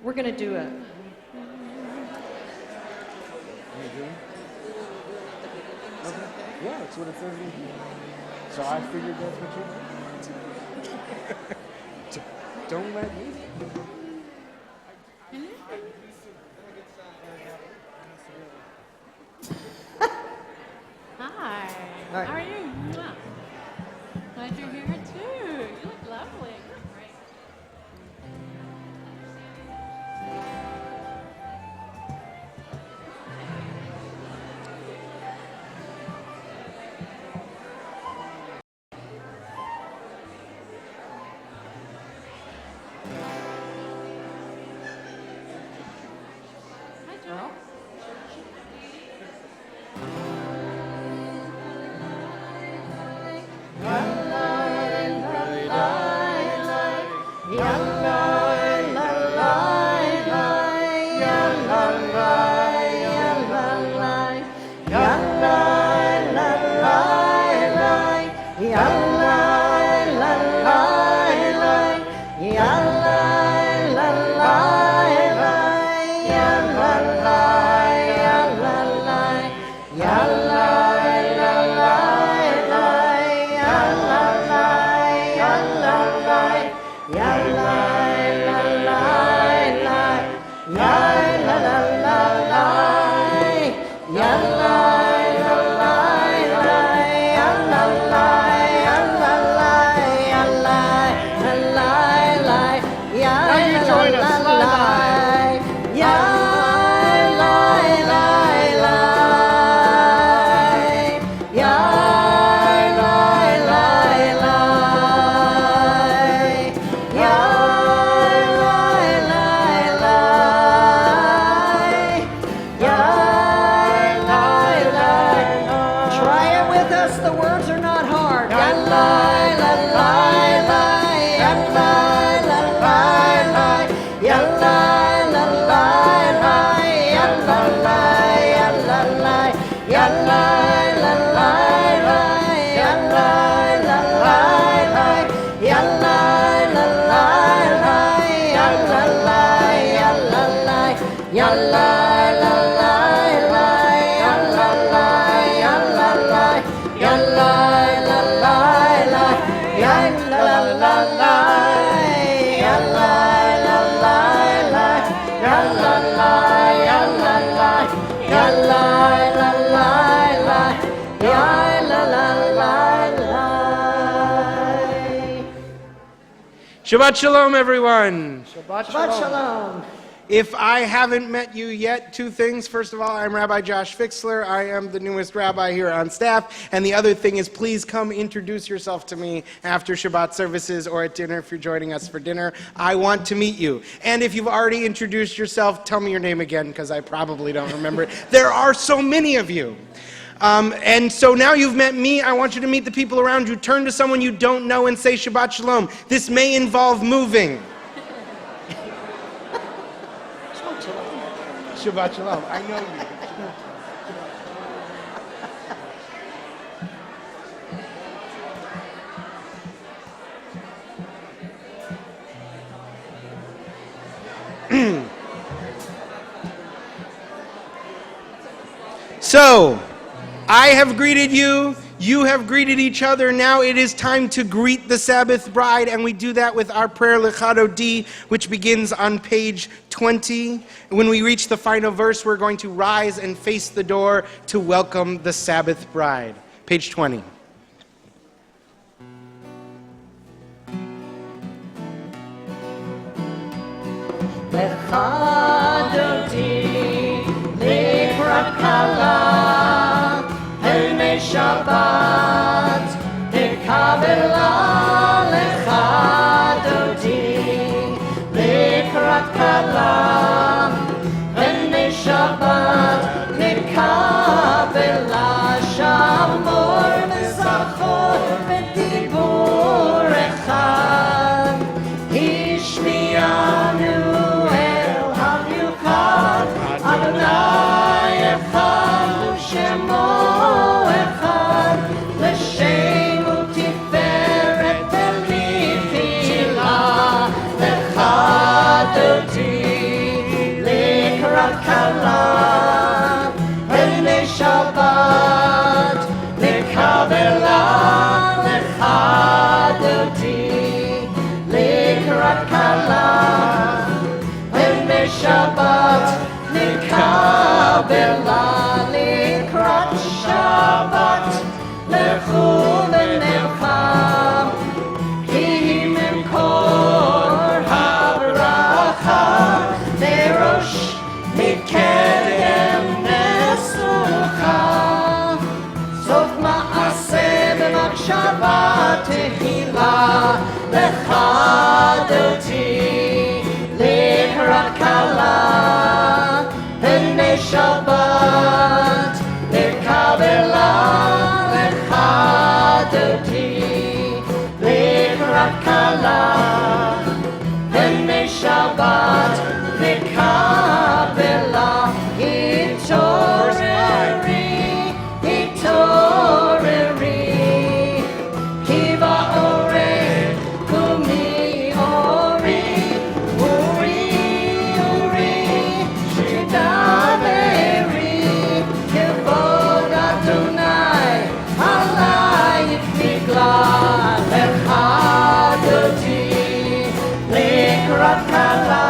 We're going to do it. Yeah, that's what it says in here. So I figured that's what you Don't let me. Hi. Hi. How are you? Glad you're here too. You look lovely. Shabbat Shalom, everyone. Shabbat Shalom. If I haven't met you yet, two things. First of all, I'm Rabbi Josh Fixler. I am the newest rabbi here on staff. And the other thing is, please come introduce yourself to me after Shabbat services or at dinner if you're joining us for dinner. I want to meet you. And if you've already introduced yourself, tell me your name again, because I probably don't remember it. There are so many of you. And so now you've met me, I want you to meet the people around you. Turn to someone you don't know and say Shabbat Shalom. This may involve moving. Shabbat Shalom. I know you. So, I have greeted you, you have greeted each other. Now it is time to greet the Sabbath bride, and we do that with our prayer Lechado D, which begins on page 20. When we reach the final verse, we're going to rise and face the door to welcome the Sabbath bride. Page 20. Lechado D, Likrat Kala. Shabbat, Kabbalat Shabbat, Likrat Kalam, Shabbat, Kabbalat Shamor, Mesachor, Dibur Echad, Ishmianu El Hamyukad, מחילה לכדתי לקראת כלה פני שבת לקבלה לכדתי לקראת כלה פני שבת לקבלה התעוררי כי באורי קומי אורי שתדברי כבוד אדוני עלייך נגלה לכדתי לקראת כלה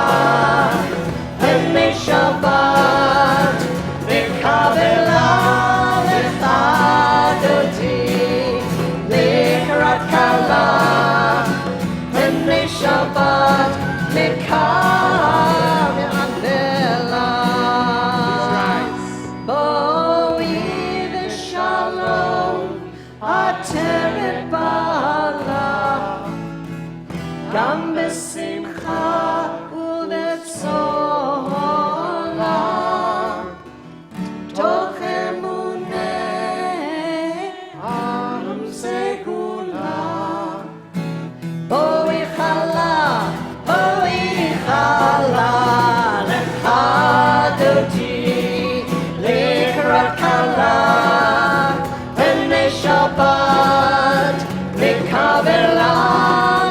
פני שבת לקבלה לכדתי לקראת כלה פני שבת לקבלה בואי ושלום עטרת בעלה גם בשמחה ובצהלה תוך אמוני עם סגולה בואי חלה לכדתי לקראת כלה פני שבת לקבלה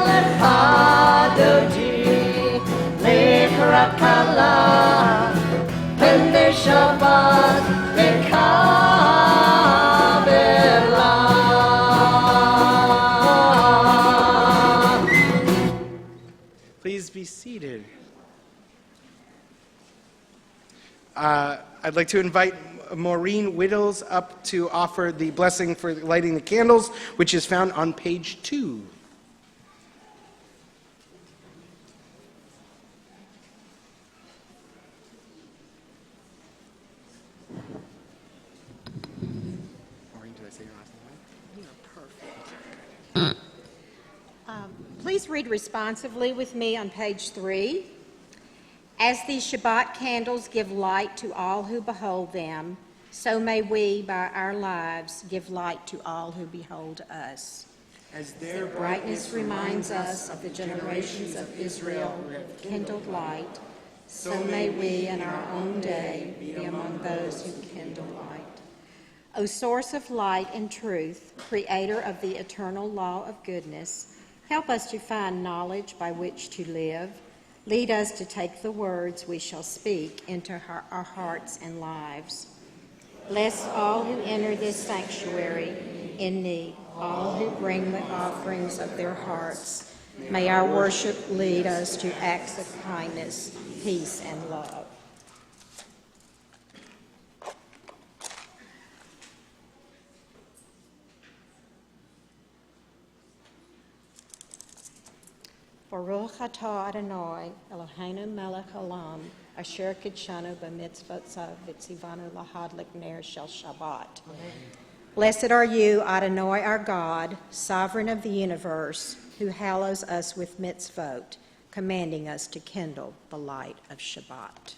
לכדתי לקראת כלה פני שבת לקבלה. Please be seated. I'd like to invite Maureen Whittles up to offer the blessing for lighting the candles, which is found on page 2. Maureen, did I say your last name? You are perfect. Please read responsively with me on page 3. As these Shabbat candles give light to all who behold them, so may we, by our lives, give light to all who behold us. As Their brightness reminds us of the generations of Israel who have kindled light, so may we in our own day be among those who kindle light. O source of light and truth, creator of the eternal law of goodness, help us to find knowledge by which to live. Lead us to take the words we shall speak into our hearts and lives. Bless all who enter this sanctuary in need, all who bring the offerings of their hearts. May our worship lead us to acts of kindness, peace, and love. Baruch atah Adonai, Eloheinu melech haolam, asher kidshanu b'mitzvotzav v'tzivanu lahadlik ner shel Shabbat. Blessed are you, Adonai our God, sovereign of the universe, who hallows us with mitzvot, commanding us to kindle the light of Shabbat.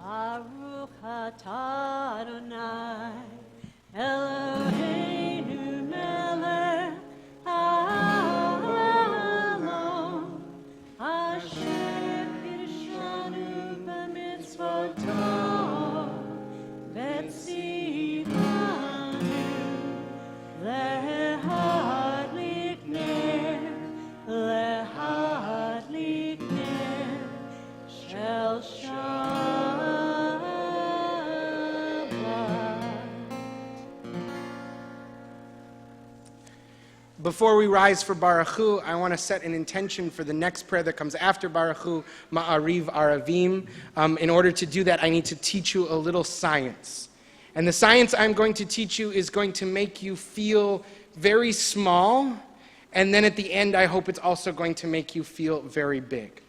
Baruch atah Adonai, Eloheinu melech haolam, asher kidshanu b'mitzvotav v'tzivanu lehadlik ner shel Before we rise for Baruch Hu, I want to set an intention for the next prayer that comes after Baruch Hu, Ma'ariv Aravim. In order to do that, I need to teach you a little science. And the science I'm going to teach you is going to make you feel very small, and then at the end, I hope it's also going to make you feel very big.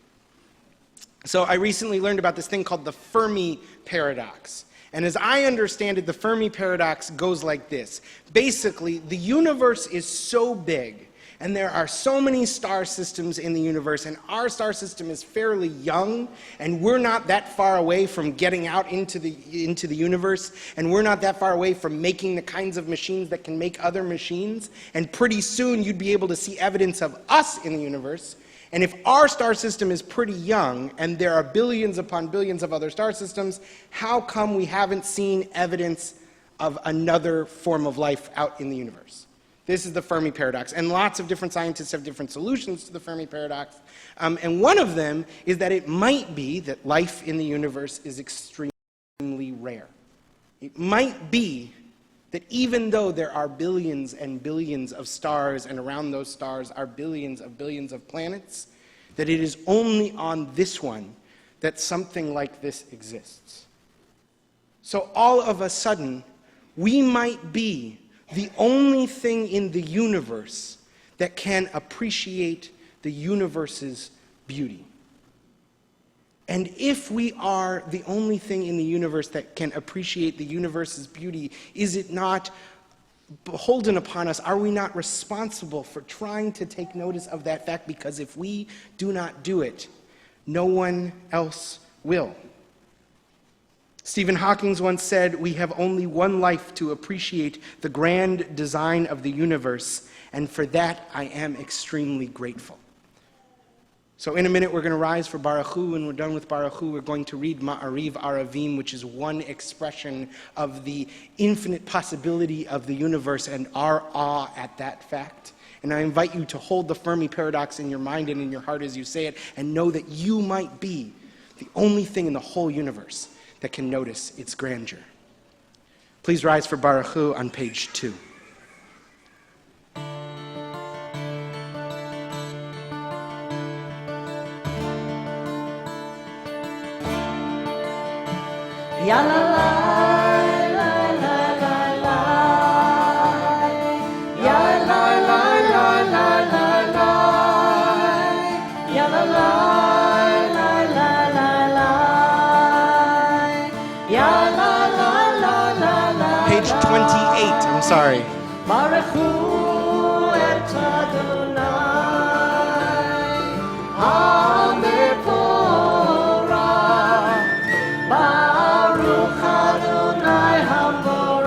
So I recently learned about this thing called the Fermi paradox. And as I understand it, the Fermi paradox goes like this. Basically, the universe is so big, and there are so many star systems in the universe, and our star system is fairly young, and we're not that far away from getting out into the universe, and we're not that far away from making the kinds of machines that can make other machines, and pretty soon you'd be able to see evidence of us in the universe. And if our star system is pretty young, and there are billions upon billions of other star systems, how come we haven't seen evidence of another form of life out in the universe? This is the Fermi paradox. And lots of different scientists have different solutions to the Fermi paradox. And one of them is that it might be that life in the universe is extremely rare. It might be that even though there are billions and billions of stars, and around those stars are billions of planets, that it is only on this one that something like this exists. So all of a sudden, we might be the only thing in the universe that can appreciate the universe's beauty. And if we are the only thing in the universe that can appreciate the universe's beauty, is it not beholden upon us? Are we not responsible for trying to take notice of that fact? Because if we do not do it, no one else will. Stephen Hawking once said, "We have only one life to appreciate the grand design of the universe, and for that I am extremely grateful." So in a minute, we're going to rise for Baruch Hu. When we're done with Baruch Hu, we're going to read Ma'ariv Aravim, which is one expression of the infinite possibility of the universe and our awe at that fact. And I invite you to hold the Fermi paradox in your mind and in your heart as you say it, and know that you might be the only thing in the whole universe that can notice its grandeur. Please rise for Baruch Hu on page 2. Ya la la la la la la, ya la la la la la la, ya la la la la la la, ya la la la la la. Page 28, I'm sorry. Baruch Hu et Adonai, HaMevorach, Baruch Adonai HaMevorach,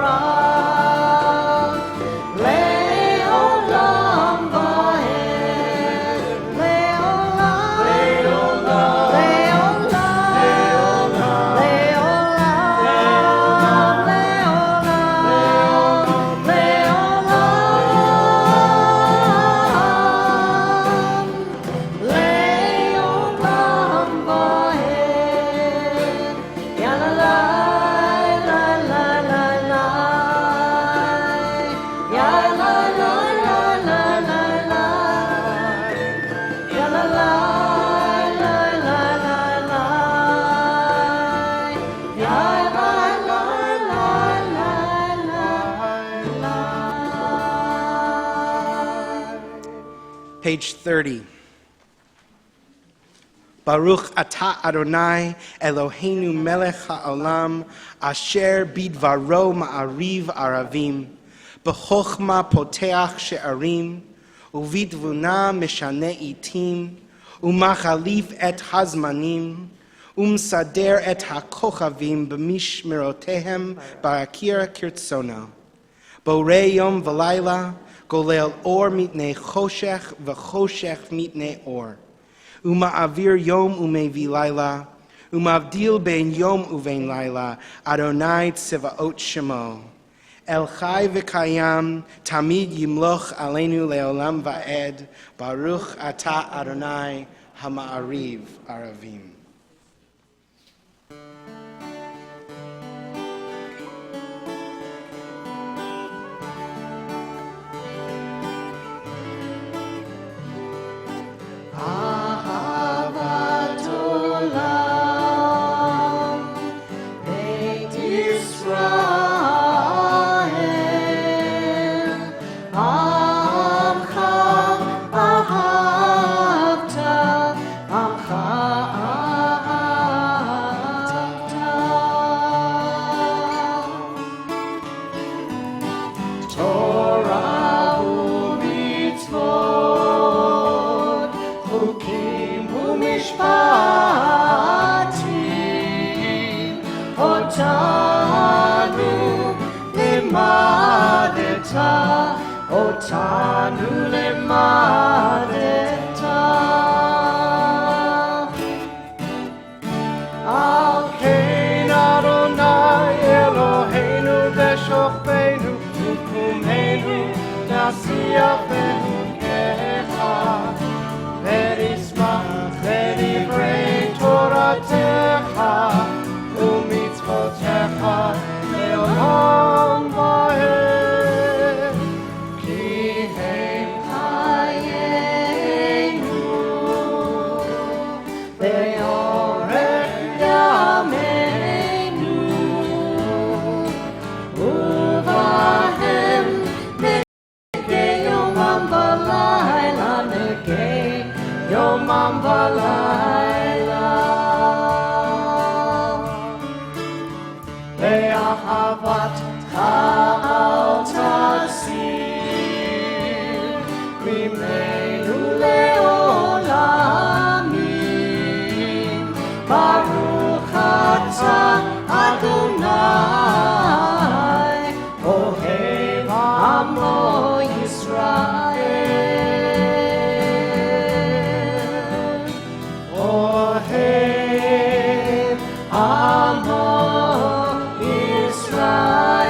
Le'olam va'ed, Le'olam, Le'olam, Le'olam, Le'olam, Le'olam, Le'olam va'ed. Ya la la la la la la, ya la la la la la la, ya la la la la la la, ya la la la la la. Page 30. Baruch atah Adonai Eloheinu melech ha'olam asher bidvaro ma'ariv aravim b'chochma poteach she'arim uvidvuna meshane itim umachalif et hazmanim umsader et hakochavim b'mishmerotehem barakir kirtsono borei yom v'layla golel or mitnei choshech v'choshech mitnei or Uma'avir yom umevi laila, umavdil ben yom uvein laila, Adonai tsevaot shemo. El chai v'kayam, tamid yimloch aleinu leolam va'ed, Baruch atah Adonai hama'ariv aravim. Ahavat olam, Beit Yisrael, Amcha ahavta, Amcha יומם ולילה. באהבתך אל תסיר ממנו לעולמים. ברוך אתה אדוני אוהב עמו ישראל. אוהב עמו ישראל.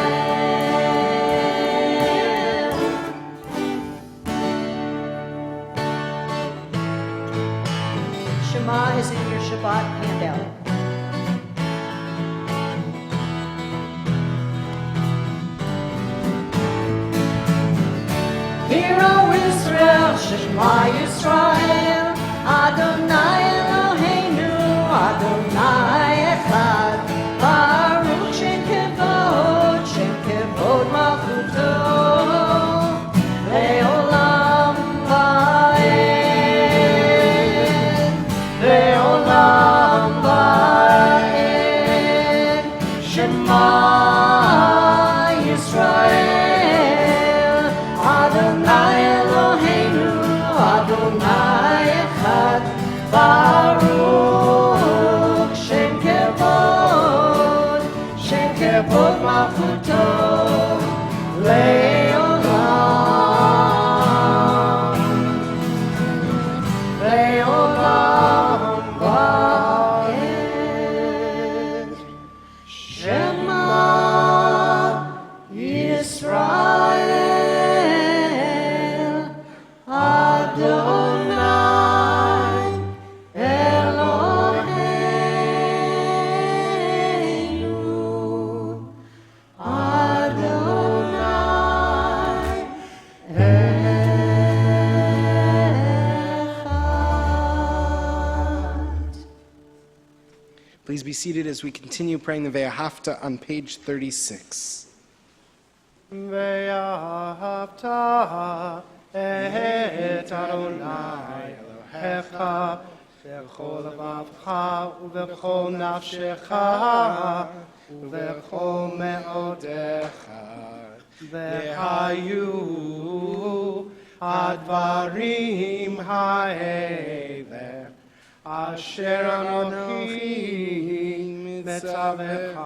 Shema is in your Shabbat handout. Hear, O Israel, Shema Yisrael, Adonai Eloheinu, Adonai Echad, Baruch Shem Kevod Malchuto, Le'olam Va'ed, Le'olam Va'ed, Shema Yisrael, Adonai Eloheinu, Adonai Echad, Baruch Shem Kevod Malchuto, Le'olam Va'ed. Shema Yisrael, Adonai Eloheinu, Adonai Echad. Please be seated as we continue praying the Ve'ahavta on page 36. ואהבת את אדוני אלוהיך בכל לבבך ובכל נפשך ובכל מאודיך. והיו הדברים האלה אשר אנוכי מצווך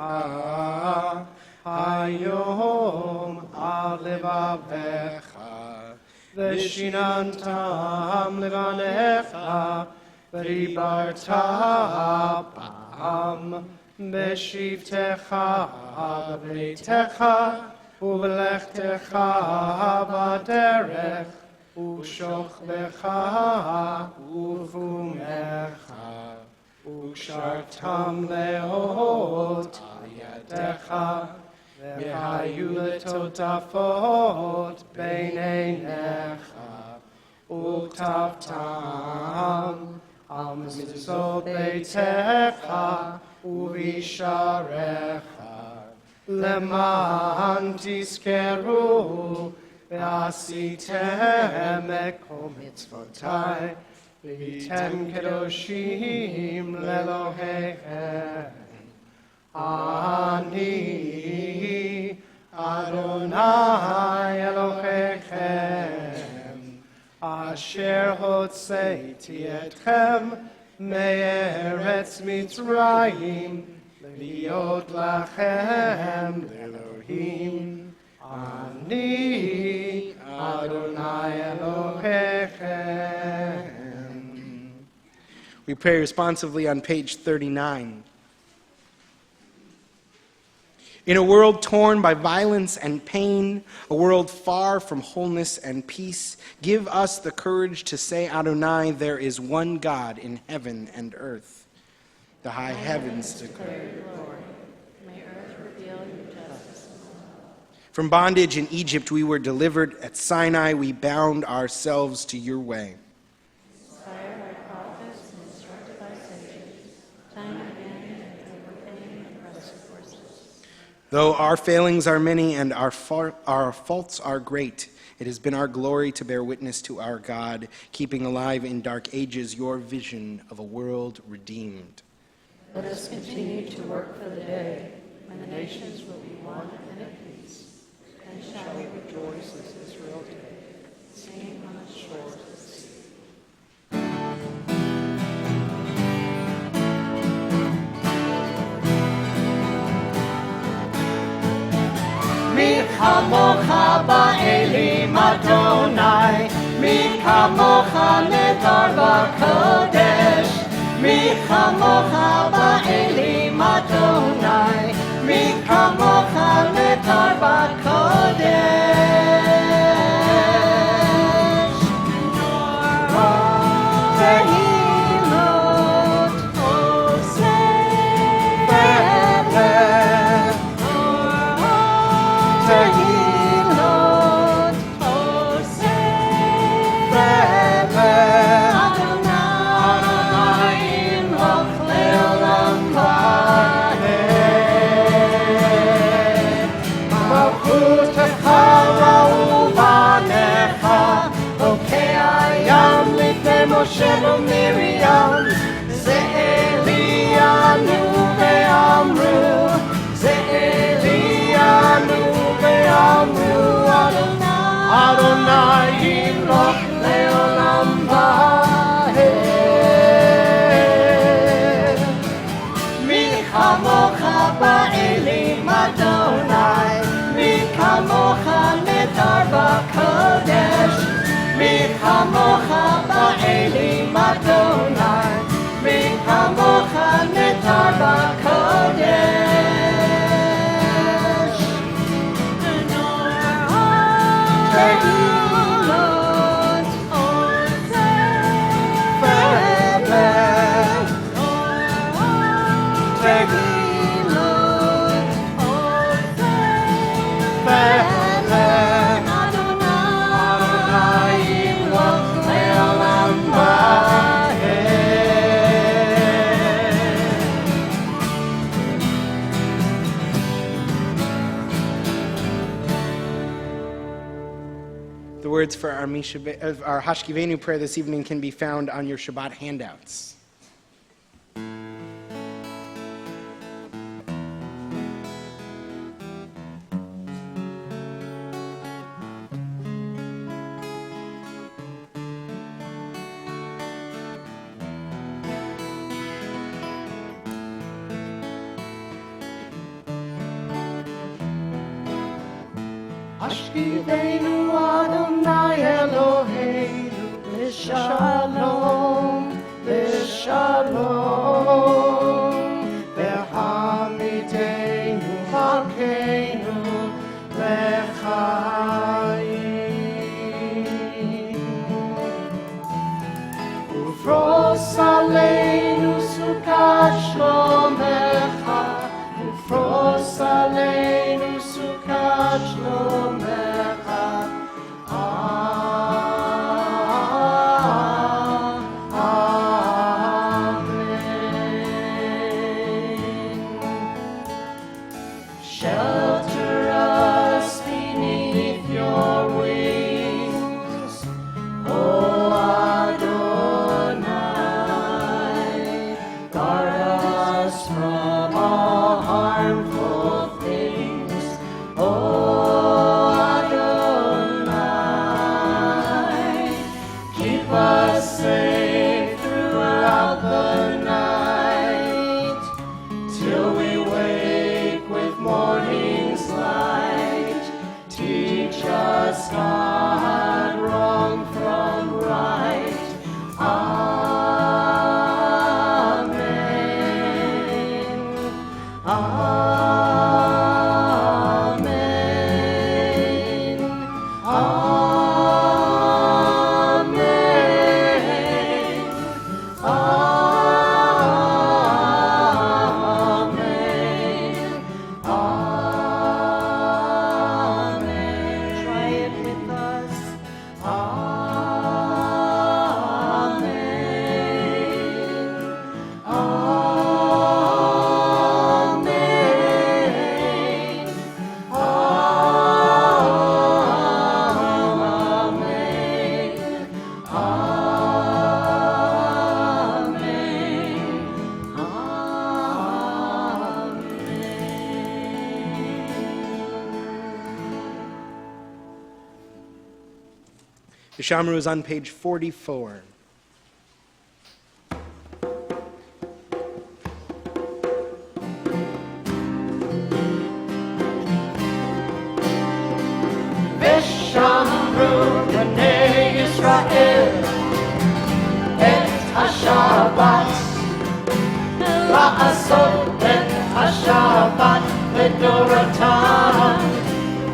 היום על לבביך, ושיננתם לבניך, ודיברת בם בשבתך בביתך ובלכתך בדרך ושוכבך ובפומך, וקשרתם לאות על ידך, והיו לטוטפות בין עיניך, וכתבתם על מזוזות ביתך ובשעריך, למען תזכרו ועשיתם את כל מצוותי, והייתם קדושים לאלוהיכם. אני אדוני אלוהיכם, אשר הוצאתי אתכם מארץ מצרים, להיות לכם לאלוהים. אני אדוני אלוהיכם. We pray responsively on page 39. In a world torn by violence and pain, a world far from wholeness and peace, give us the courage to say, Adonai, there is one God in heaven and earth. The high heavens declare your glory. May earth reveal your justice. From bondage in Egypt we were delivered. At Sinai we bound ourselves to your way. Inspired by prophets and instructed by sages, time and again and overcame oppressive forces. Though our failings are many and our faults are great, it has been our glory to bear witness to our God, keeping alive in dark ages your vision of a world redeemed. Let us continue to work for the day when the nations will be one and at peace. And shall we rejoice as Israel did, singing on the shores of the sea. Mi chamocha ba'elim Adonai, mi chamocha nedar b'kodesh, mi chamocha ba'elim Adonai, mi chamocha nedar b'kodesh. Tehilot oseh Tehilot oseh Adonai imloch le'olam va'ed. Malchutecha ra'u banecha, okei hayam lifnei Moshe u'Miriam, ze'elianu ve'amru, ze'elianu ve'amru, Adonai yimloch le'olam va'ed. Mi chamocha ba'elim Adonai, mi chamocha nedar b'kodesh, mi chamocha ba'elim Adonai, mi chamocha nedar b'kodesh. Tehilot oseh Tehilot oseh Adonai imloch le'olam va'ed. The words for our Hashkivenu prayer this evening can be found on your Shabbat handouts. Hashkivenu Adonai Eloheinu L'shalom, L'shalom, V'hamidenu Malkeinu L'chaim. Ufros aleinu sukat shlomecha, ufros aleinu sukat shlomecha. Amen. Shelter us beneath your wings, O Adonai. Guard us from all harmful things, O Adonai. Keep us safe throughout the night, till we wake with morning's light. Teach us, God, wrong from right. Amen. Amen. Amen. The Shamru is on page 44. Shamru b'nei Yisrael et HaShabbat la'asot et HaShabbat ledoratam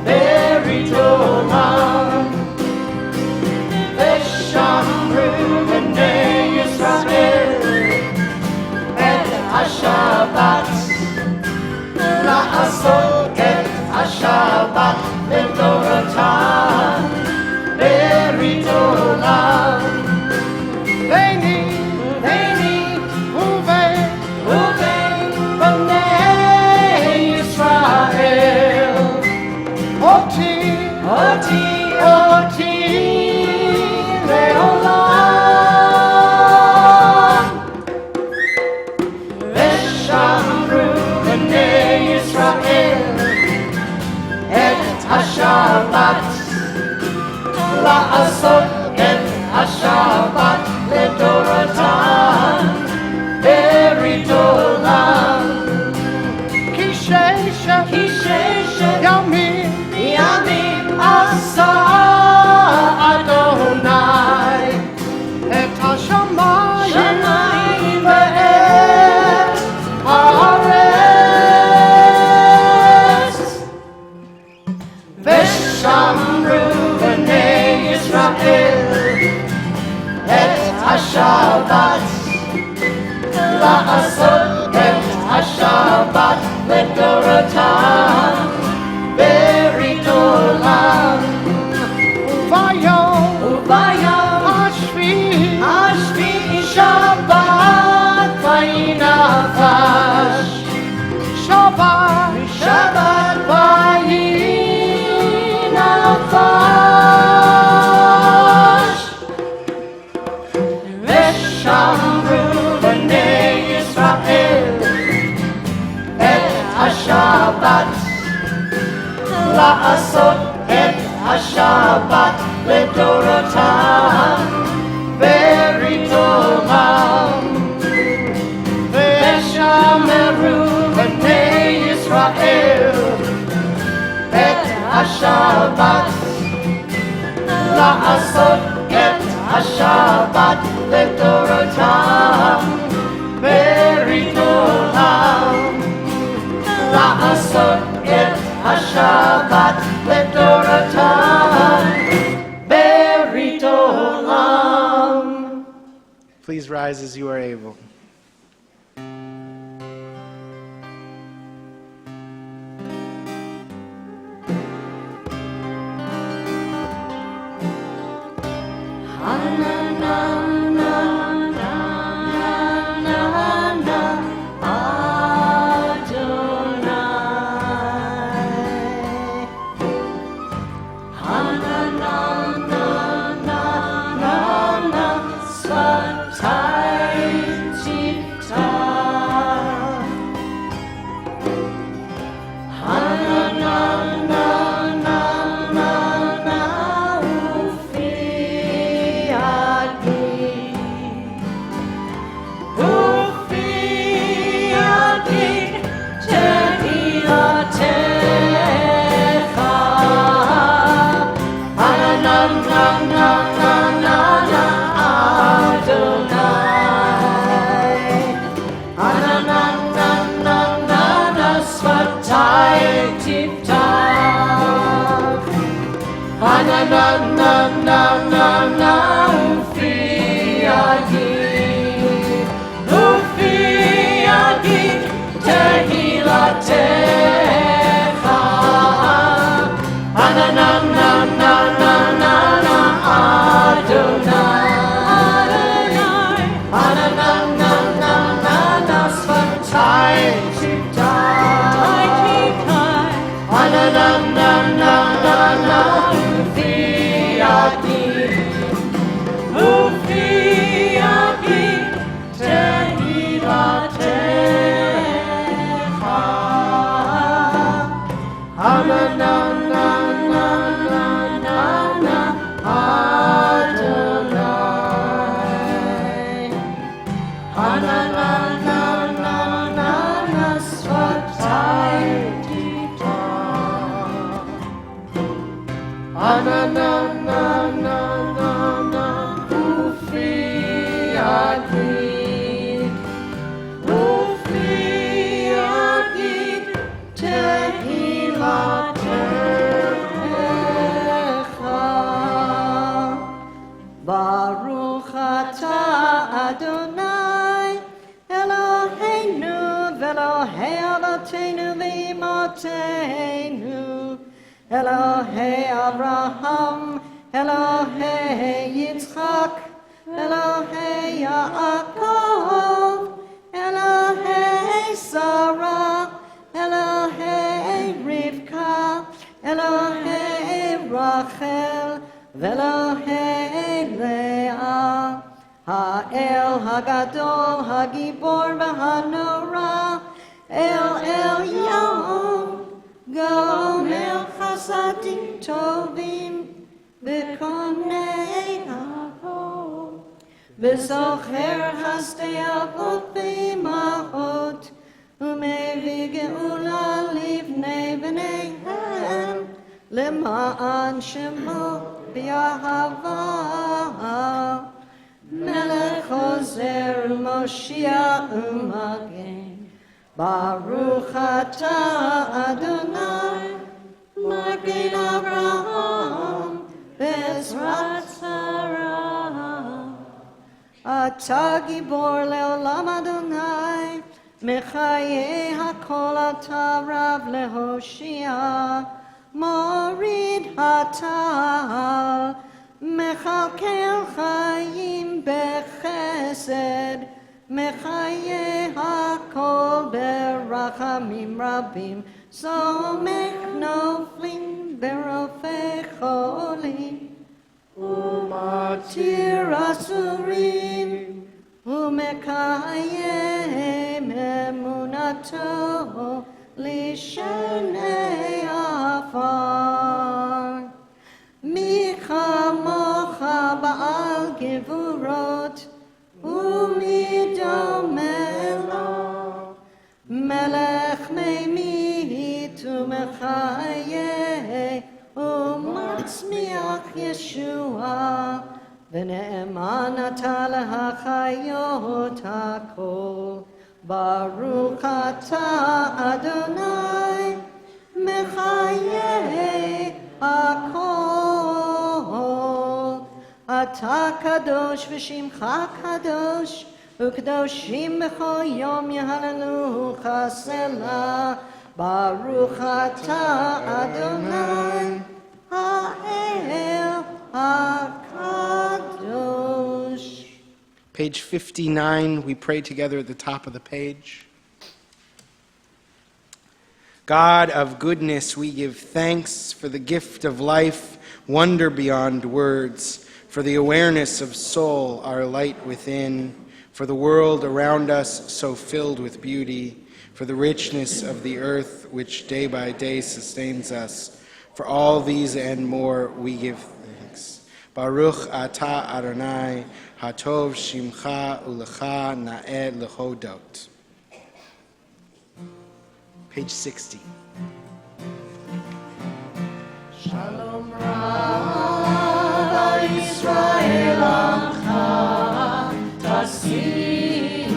berit olam Shamru b'nei Yisrael et HaShabbat la'asot et HaShabbat ledoratam berit olam Veini b'nei Yisrael Oti leolam Veshamru b'nei Yisrael et HaShabbat la'asot et HaShabbat ledoratam berit olam Kishesh yamim asa Adonai et hashamayim ve'et haaretz Veshamru b'nei Yisrael et HaShabbat la'asot et HaShabbat ledoratam berit olam Uvayom Hashvi Shabbat vayinafash Shabbat vayinafash Veshamru b'nei Yisrael et HaShabbat la'asot et HaShabbat ledoratam berit olam Veshameru b'nei Yisrael et HaShabbat la'asot et HaShabbat ledoratam berit olam la'asot et HaShabbat ledoratam berit olam. Please rise as you are able. יגיד, ופי יגיד תהילתך. ברוך אתה אדוני אלוהינו ואלוהי אבותינו ואמותינו, אלוהי אברהם, אלוהי יצחק, אלוהי יעקב, אלוהי שרה, אלוהי רבקה, אלוהי רחל, ואלוהי לאה. האל הגדול, הגיבור והנורא, אל עליון, גומל חסדים טובים, וקונה הכל, וזוכר חסדי אבות ואימהות, ומביא גאולה לבני בניהם, למען שמו באהבה. מלך עוזר ומושיע ומגן, ברוך אתה אדוני מגן אברהם בעזרת שרה. אתה גיבור לעולם אדוני, מחיי הכל אתה רב להושיע, מוריד הטל, מכלכל חיים בחסד, מחיי הכל ברחמים רבים, סומך נופלים ברופא חולים, ומתיר אסורים, ומקיים אמונתו לשני עפר. מי כמוך בעל גבורות, ומי דומה לו, מלך ממית ומחיה, ומצמיח ישועה, ונאמן אתה להחיות הכל. ברוך אתה אדוני מחיי הכל. אתה קדוש ושמך קדוש, וקדושים בכל יום יהללוך סלה. ברוך אתה אדוני האל הקדוש. Page 59, we pray together at the top of the page. God of goodness, we give thanks for the gift of life, wonder beyond words, for the awareness of soul, our light within, for the world around us so filled with beauty, for the richness of the earth which day by day sustains us. For all these and more we give thanks. Baruch atah Adonai, hatov shimcha ulecha na'eh lehodot. Page 60. Shalom Rav Yisrael Amcha Tasim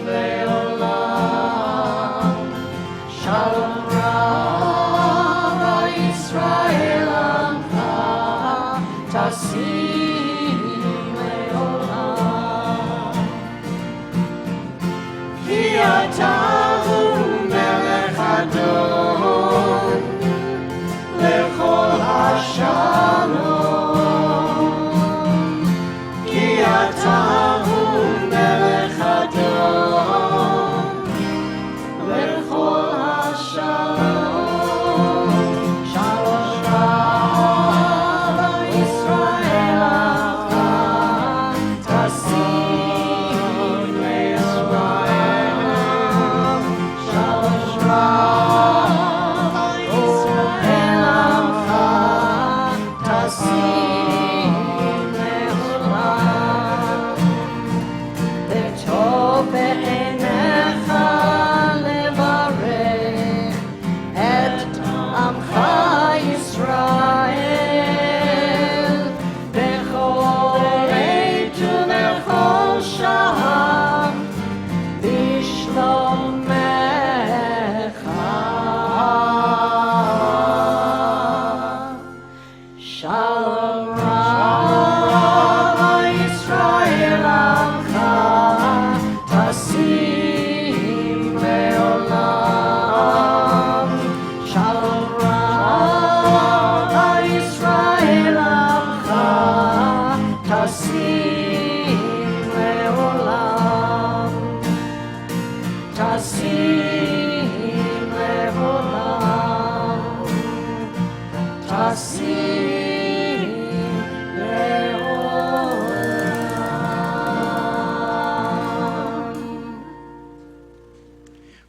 Leolam. Shalom Rav Yisrael Amcha Tasim Leolam. Ki atahu melech adon lechol hasham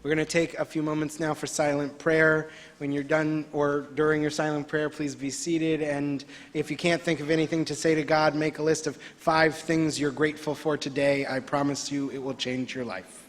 We're going to take a few moments now for silent prayer. When you're done or during your silent prayer, please be seated. And if you can't think of anything to say to God, make a list of 5 things you're grateful for today. I promise you it will change your life.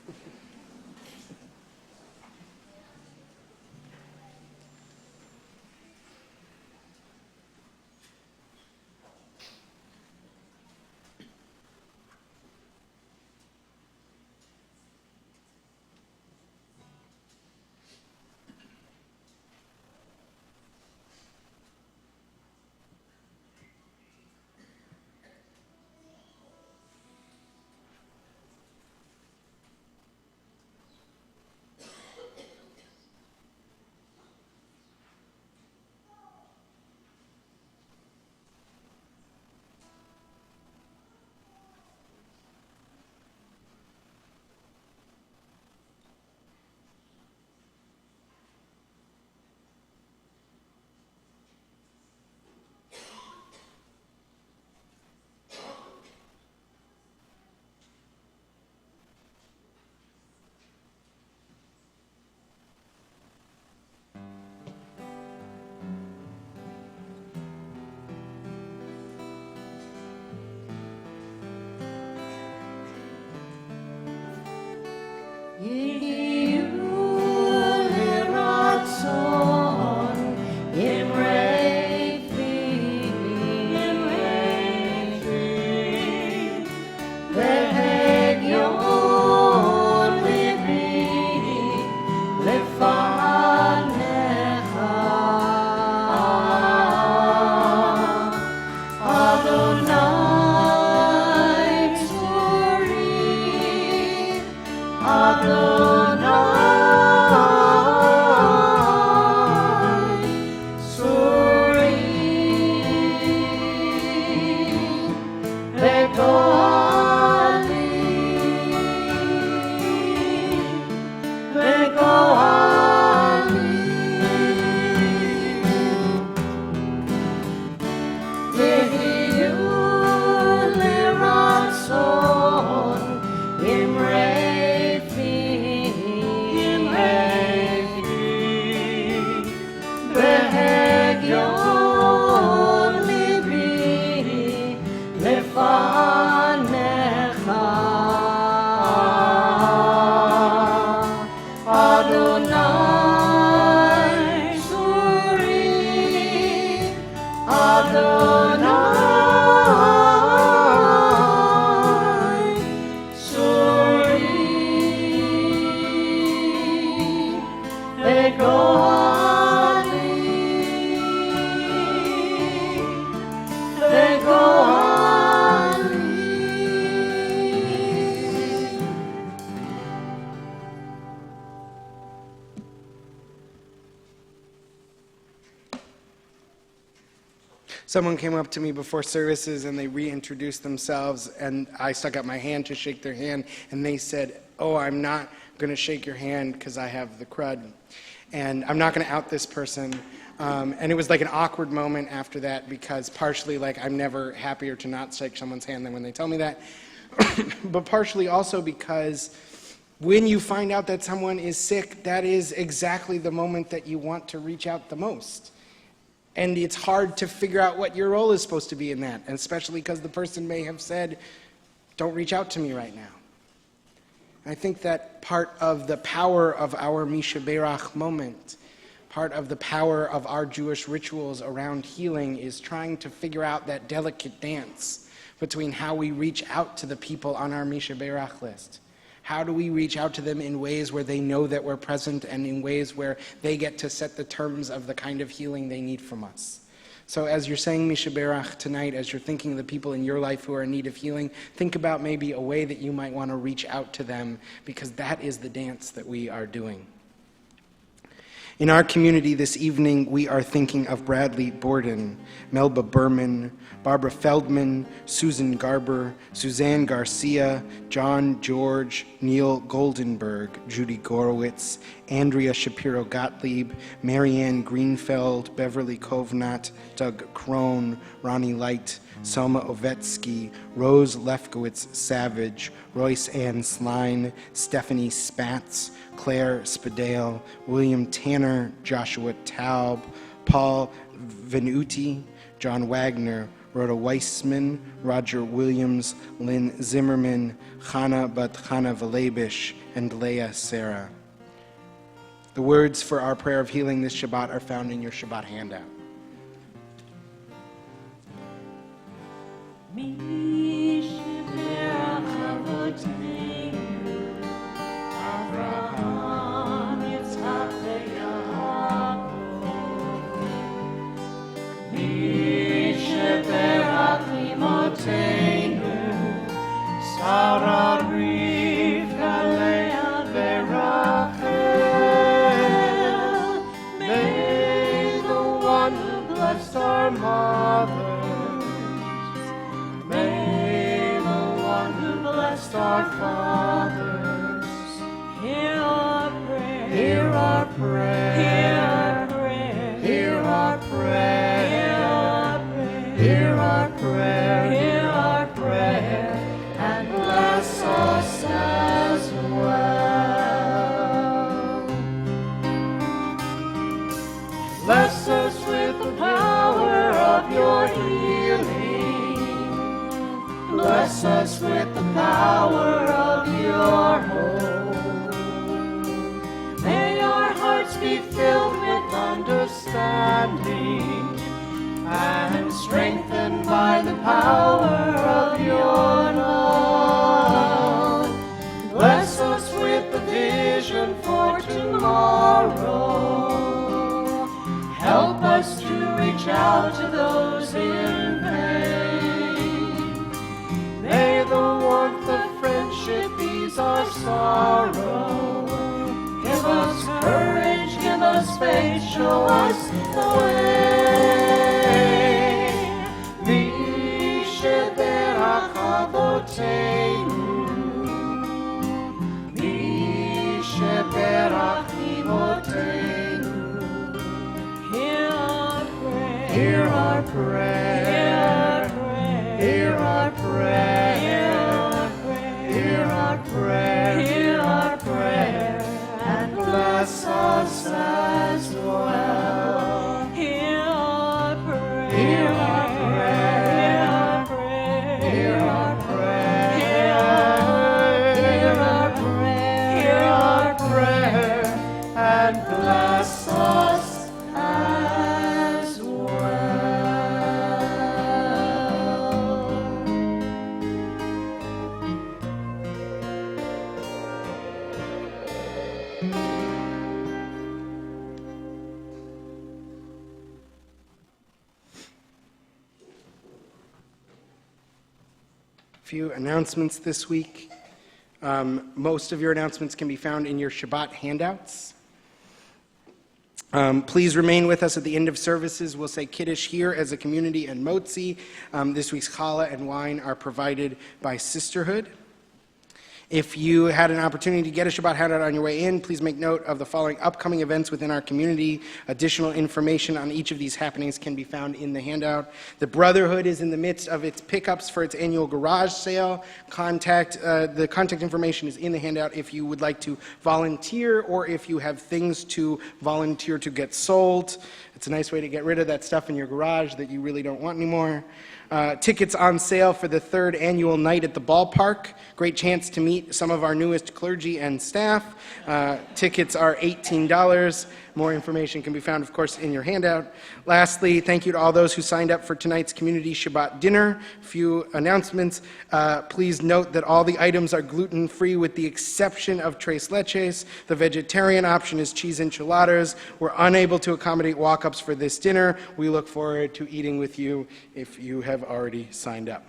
Someone came up to me before services and they reintroduced themselves, and I stuck out my hand to shake their hand, and they said, "Oh, I'm not going to shake your hand because I have the crud, and I'm not going to out this person." And it was like an awkward moment after that, because partially, like, I'm never happier to not shake someone's hand than when they tell me that, but partially also because when you find out that someone is sick, that is exactly the moment that you want to reach out the most. And it's hard to figure out what your role is supposed to be in that, and especially because the person may have said, "Don't reach out to me right now." I think that part of the power of our Misha Berach moment, part of the power of our Jewish rituals around healing, is trying to figure out that delicate dance between how we reach out to the people on our Misha Berach list. How do we reach out to them in ways where they know that we're present, and in ways where they get to set the terms of the kind of healing they need from us? So as you're saying Misha Berach tonight, as you're thinking of the people in your life who are in need of healing, think about maybe a way that you might want to reach out to them, because that is the dance that we are doing. In our community this evening, we are thinking of Bradley Borden, Melba Berman, Barbara Feldman, Susan Garber, Suzanne Garcia, John George, Neil Goldenberg, Judy Gorowitz, Andrea Shapiro Gottlieb, Marianne Greenfeld, Beverly Kovnat, Doug Crone, Ronnie Light, Selma Ovetsky, Rose Lefkowitz Savage, Royce Ann Sline, Stephanie Spatz, Claire Spadale, William Tanner, Joshua Taub, Paul Venuti, John Wagner, Rhoda Weissman, Roger Williams, Lynn Zimmerman, Chana Bat-Chana Valebish, and Leah Sarah. The words for our prayer of healing this Shabbat are found in your Shabbat handout. May the one who blessed our mothers, may the one who blessed our fathers, hear our prayer, hear our prayer, hear our prayer, hear our prayer, hear our prayer, hear our prayer, and bless us as well. Bless us with the power of your healing. Bless us with the power of your hope. May our hearts be filled with understanding and strengthened by the power of your love. Bless us with the vision for tomorrow. Help us to reach out to those in pain. May the warmth of friendship ease our sorrow. Give us courage, give us faith, show us the way. Misheberach avoteinu, Misheberach imoteinu. Hear our prayer, hear our prayer, hear our prayer, hear our prayer, and bless us as well. Hear our prayer, hear our prayer, hear our prayer, hear our prayer, hear our prayer, and bless us. Few announcements this week. Most of your announcements can be found in your Shabbat handouts. Please remain with us at the end of services. We'll say Kiddush here as a community and Motzi. This week's challah and wine are provided by Sisterhood. If you had an opportunity to get a Shabbat handout on your way in, please make note of the following upcoming events within our community. Additional information on each of these happenings can be found in the handout. The Brotherhood is in the midst of its pickups for its annual garage sale. The contact information is in the handout if you would like to volunteer or if you have things to volunteer to get sold. It's a nice way to get rid of that stuff in your garage that you really don't want anymore. Tickets on sale for the 3rd annual night at the ballpark. Great chance to meet some of our newest clergy and staff. Tickets are $18. More information can be found, of course, in your handout. Lastly, thank you to all those who signed up for tonight's Community Shabbat dinner. A few announcements. Please note that all the items are gluten-free with the exception of tres leches. The vegetarian option is cheese enchiladas. We're unable to accommodate walk-ups for this dinner. We look forward to eating with you if you have already signed up.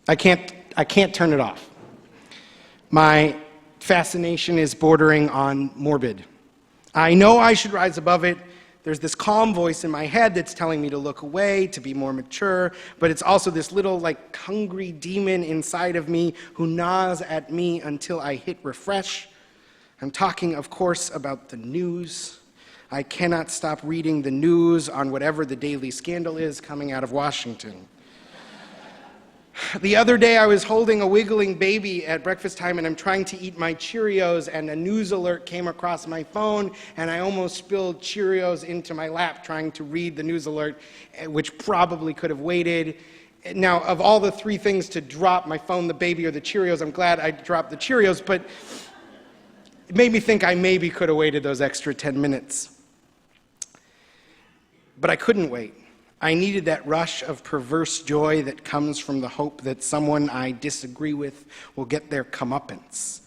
I can't turn it off. My fascination is bordering on morbid. I know I should rise above it. There's this calm voice in my head that's telling me to look away, to be more mature, but it's also this little, hungry demon inside of me who gnaws at me until I hit refresh. I'm talking, of course, about the news. I cannot stop reading the news on whatever the daily scandal is coming out of Washington. The other day I was holding a wiggling baby at breakfast time and I'm trying to eat my Cheerios and a news alert came across my phone and I almost spilled Cheerios into my lap trying to read the news alert, which probably could have waited. Now, of all the three things to drop, my phone, the baby, or the Cheerios, I'm glad I dropped the Cheerios, but it made me think I maybe could have waited those extra 10 minutes. But I couldn't wait. I needed that rush of perverse joy that comes from the hope that someone I disagree with will get their comeuppance.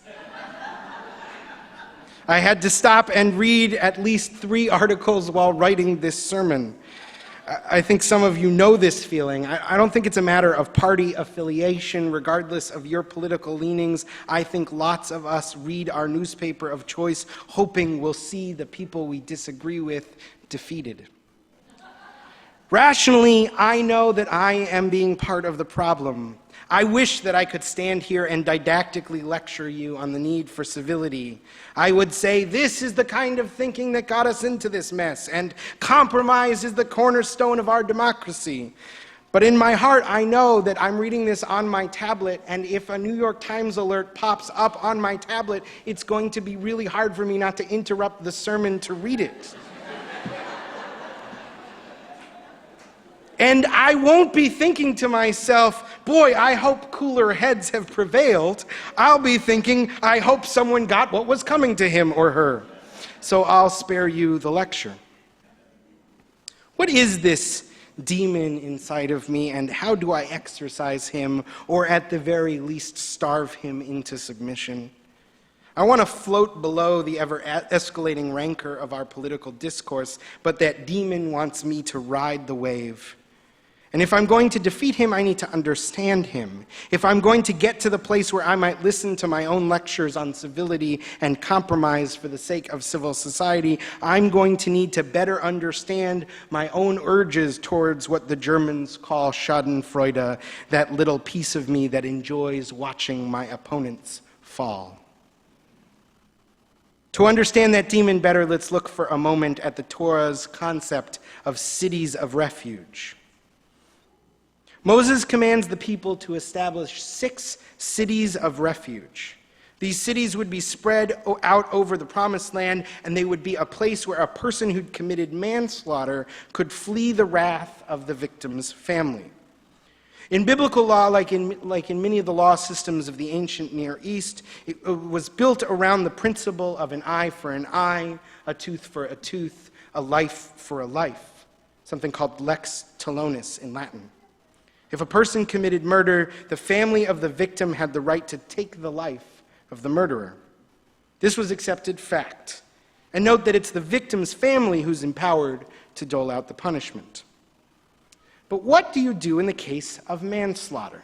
I had to stop and read at least 3 articles while writing this sermon. I think some of you know this feeling. I don't think it's a matter of party affiliation, regardless of your political leanings. I think lots of us read our newspaper of choice hoping we'll see the people we disagree with defeated. Rationally, I know that I am being part of the problem. I wish that I could stand here and didactically lecture you on the need for civility. I would say this is the kind of thinking that got us into this mess, and compromise is the cornerstone of our democracy. But in my heart, I know that I'm reading this on my tablet, and if a New York Times alert pops up on my tablet, it's going to be really hard for me not to interrupt the sermon to read it. And I won't be thinking to myself, boy, I hope cooler heads have prevailed. I'll be thinking, I hope someone got what was coming to him or her. So I'll spare you the lecture. What is this demon inside of me, and how do I exorcise him, or at the very least starve him into submission? I want to float below the ever-escalating rancor of our political discourse, but that demon wants me to ride the wave. And if I'm going to defeat him, I need to understand him. If I'm going to get to the place where I might listen to my own lectures on civility and compromise for the sake of civil society, I'm going to need to better understand my own urges towards what the Germans call Schadenfreude, that little piece of me that enjoys watching my opponents fall. To understand that demon better, let's look for a moment at the Torah's concept of cities of refuge. Moses commands the people to establish 6 cities of refuge. These cities would be spread out over the promised land, and they would be a place where a person who'd committed manslaughter could flee the wrath of the victim's family. In biblical law, like in many of the law systems of the ancient Near East, it was built around the principle of an eye for an eye, a tooth for a tooth, a life for a life, something called lex talionis in Latin. If a person committed murder, the family of the victim had the right to take the life of the murderer. This was accepted fact. And note that it's the victim's family who's empowered to dole out the punishment. But what do you do in the case of manslaughter?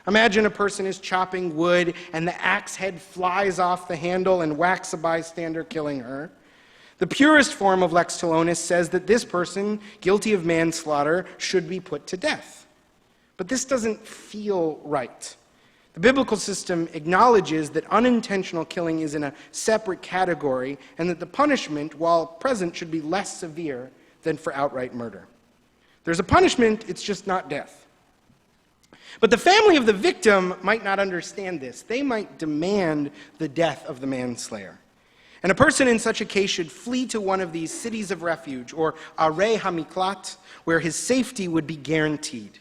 Imagine a person is chopping wood and the axe head flies off the handle and whacks a bystander, killing her. The purest form of lex talionis says that this person, guilty of manslaughter, should be put to death. But this doesn't feel right. The biblical system acknowledges that unintentional killing is in a separate category and that the punishment, while present, should be less severe than for outright murder. There's a punishment, it's just not death. But the family of the victim might not understand this. They might demand the death of the manslayer. And a person in such a case should flee to one of these cities of refuge, or arei hamiklat, where his safety would be guaranteed.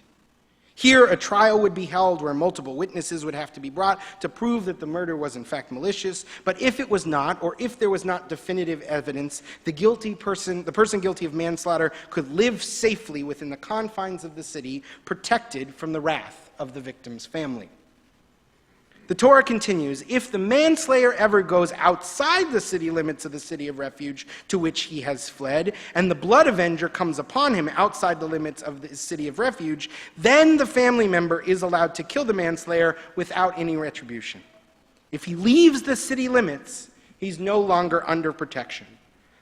Here, a trial would be held where multiple witnesses would have to be brought to prove that the murder was in fact malicious. But if it was not, or if there was not definitive evidence, the person guilty of manslaughter could live safely within the confines of the city, protected from the wrath of the victim's family. The Torah continues, if the manslayer ever goes outside the city limits of the city of refuge to which he has fled, and the blood avenger comes upon him outside the limits of the city of refuge, then the family member is allowed to kill the manslayer without any retribution. If he leaves the city limits, he's no longer under protection.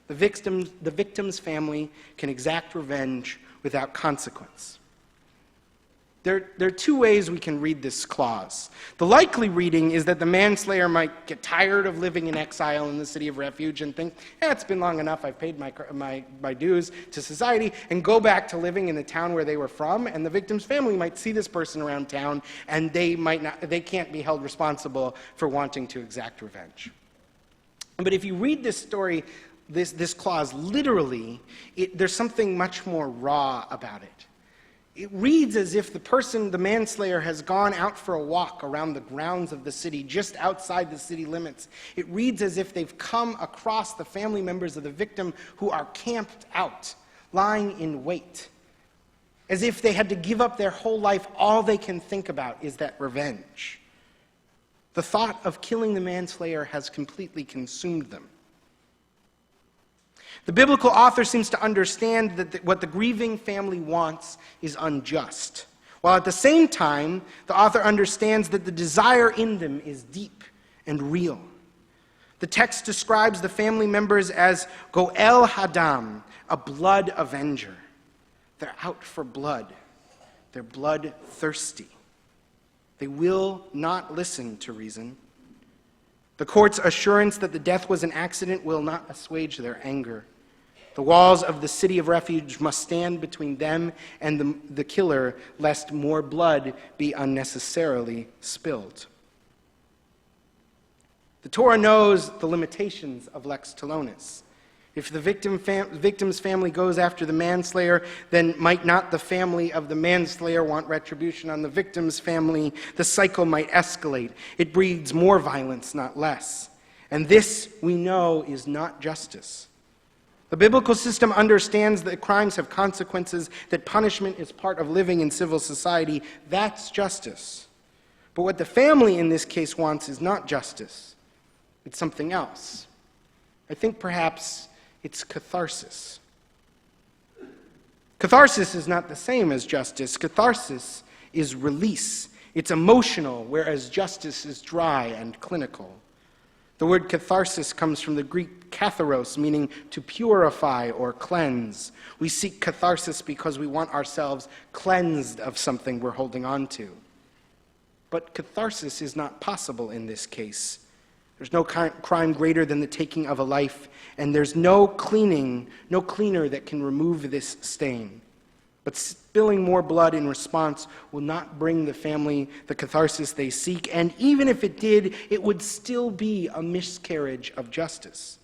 The victim's family can exact revenge without consequence. There are two ways we can read this clause. The likely reading is that the manslayer might get tired of living in exile in the city of refuge and think, it's been long enough, I've paid my dues to society, and go back to living in the town where they were from, and the victim's family might see this person around town, and they can't be held responsible for wanting to exact revenge. But if you read this story, this clause literally, there's something much more raw about it. It reads as if the manslayer has gone out for a walk around the grounds of the city, just outside the city limits. It reads as if they've come across the family members of the victim who are camped out, lying in wait. As if they had to give up their whole life, all they can think about is that revenge. The thought of killing the manslayer has completely consumed them. The biblical author seems to understand that what the grieving family wants is unjust, while at the same time, the author understands that the desire in them is deep and real. The text describes the family members as Goel Hadam, a blood avenger. They're out for blood. They're blood-thirsty. They will not listen to reason. The court's assurance that the death was an accident will not assuage their anger. The walls of the city of refuge must stand between them and the killer, lest more blood be unnecessarily spilled. The Torah knows the limitations of lex talionis. If the victim's family goes after the manslayer, then might not the family of the manslayer want retribution on the victim's family? The cycle might escalate. It breeds more violence, not less. And this, we know, is not justice. The biblical system understands that crimes have consequences, that punishment is part of living in civil society. That's justice. But what the family in this case wants is not justice. It's something else. I think perhaps it's catharsis. Catharsis is not the same as justice. Catharsis is release. It's emotional, whereas justice is dry and clinical. The word catharsis comes from the Greek katharos, meaning to purify or cleanse. We seek catharsis because we want ourselves cleansed of something we're holding on to. But catharsis is not possible in this case. There's no crime greater than the taking of a life, and there's no cleaner that can remove this stain. But spilling more blood in response will not bring the family the catharsis they seek, and even if it did, it would still be a miscarriage of justice.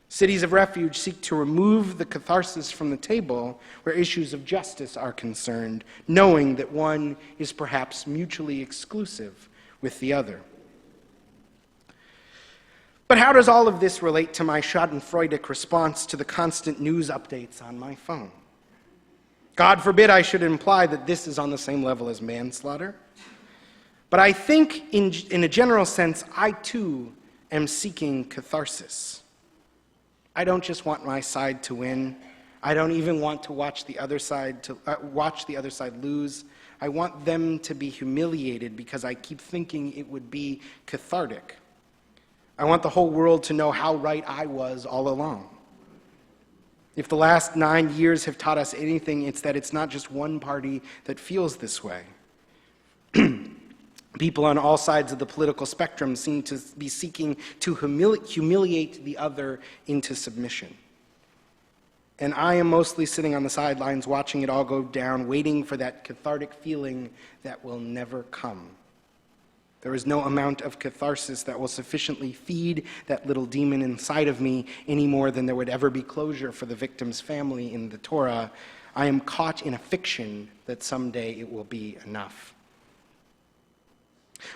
Cities of refuge seek to remove the catharsis from the table where issues of justice are concerned, knowing that one is perhaps mutually exclusive with the other. But how does all of this relate to my schadenfreudic response to the constant news updates on my phone? God forbid I should imply that this is on the same level as manslaughter. But I think in a general sense, I too am seeking catharsis. I don't just want my side to win. I don't even want to watch the other side lose. I want them to be humiliated because I keep thinking it would be cathartic. I want the whole world to know how right I was all along. If the last 9 years have taught us anything, it's that it's not just one party that feels this way. People on all sides of the political spectrum seem to be seeking to humiliate the other into submission. And I am mostly sitting on the sidelines watching it all go down, waiting for that cathartic feeling that will never come. There is no amount of catharsis that will sufficiently feed that little demon inside of me any more than there would ever be closure for the victim's family in the Torah. I am caught in a fiction that someday it will be enough.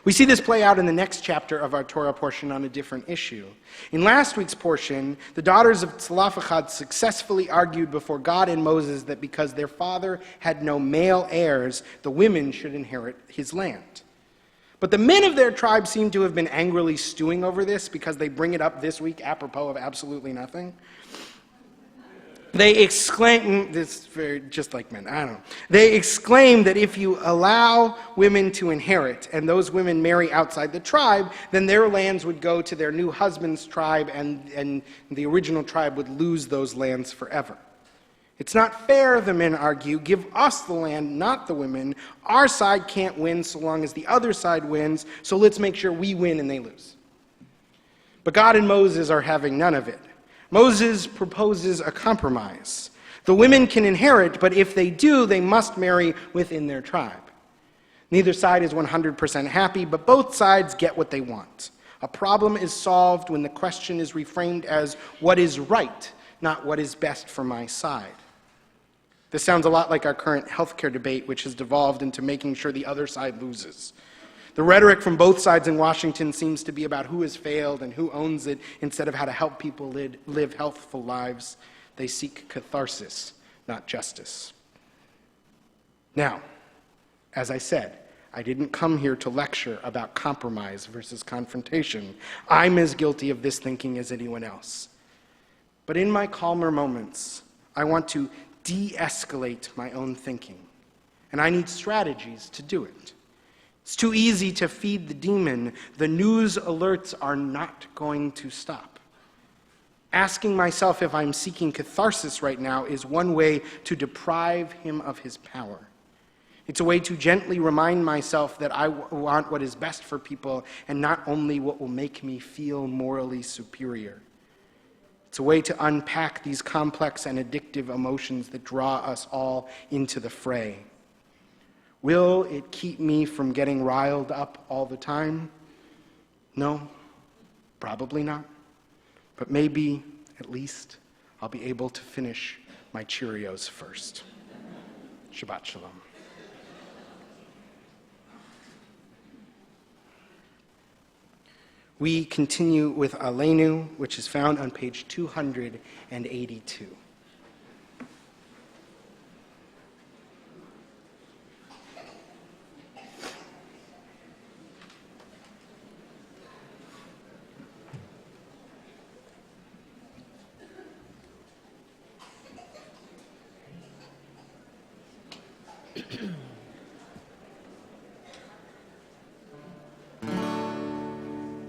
We see this play out in the next chapter of our Torah portion on a different issue. In last week's portion, the daughters of Tzlafachad successfully argued before God and Moses that because their father had no male heirs, the women should inherit his land. But the men of their tribe seem to have been angrily stewing over this because they bring it up this week apropos of absolutely nothing. They exclaim, this is very just like men, I don't know. They exclaim that if you allow women to inherit and those women marry outside the tribe, then their lands would go to their new husband's tribe and the original tribe would lose those lands forever. It's not fair, the men argue. Give us the land, not the women. Our side can't win so long as the other side wins, so let's make sure we win and they lose. But God and Moses are having none of it. Moses proposes a compromise. The women can inherit, but if they do, they must marry within their tribe. Neither side is 100% happy, but both sides get what they want. A problem is solved when the question is reframed as what is right, not what is best for my side. This sounds a lot like our current healthcare debate, which has devolved into making sure the other side loses. The rhetoric from both sides in Washington seems to be about who has failed and who owns it instead of how to help people live healthful lives. They seek catharsis, not justice. Now, as I said, I didn't come here to lecture about compromise versus confrontation. I'm as guilty of this thinking as anyone else. But in my calmer moments, I want to de-escalate my own thinking, and I need strategies to do it. It's too easy to feed the demon. The news alerts are not going to stop. Asking myself if I'm seeking catharsis right now is one way to deprive him of his power. It's a way to gently remind myself that I want what is best for people and not only what will make me feel morally superior. It's a way to unpack these complex and addictive emotions that draw us all into the fray. Will it keep me from getting riled up all the time? No, probably not. But maybe, at least, I'll be able to finish my Cheerios first. Shabbat Shalom. We continue with Emanu, which is found on page 282.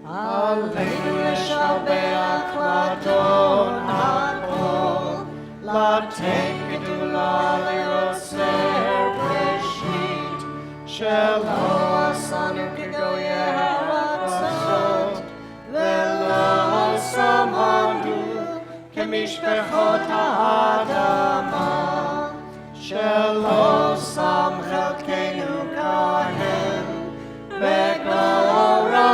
Aleinu לשבח לאדון הכל, לתת גדולה ליוצר בראשית, שלא עשנו כגויי הארצות, ולא שמנו כמשפחות האדמה, שלא שם חלקנו כהם בגורלנו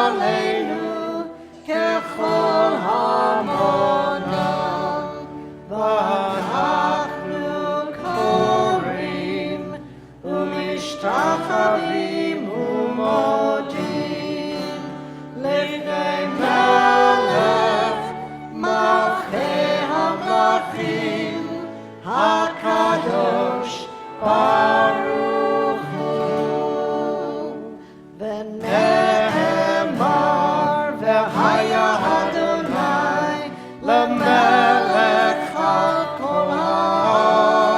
ככל המונם, ואנחנו קוראים ומשתחווים ומודים לפני מלך מלכי המלכים הקדוש ברוך הוא. ונאמר והיה אדוני למלך על כל הארץ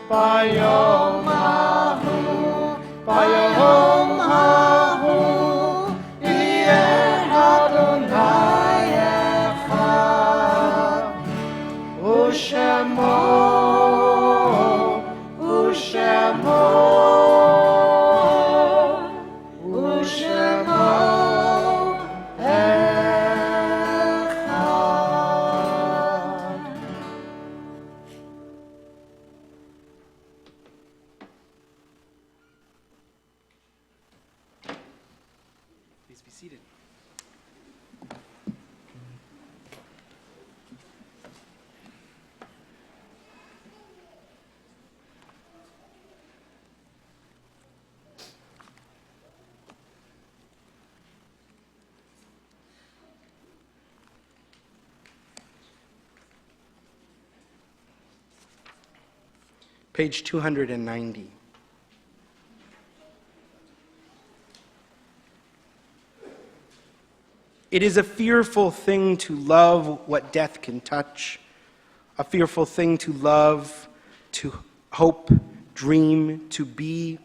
ביום ההוא, ביום ההוא יהיה אדוני אחד, ושמו Please be seated. Page 290. It is a fearful thing to love what death can touch, a fearful thing to love, to hope, dream, to be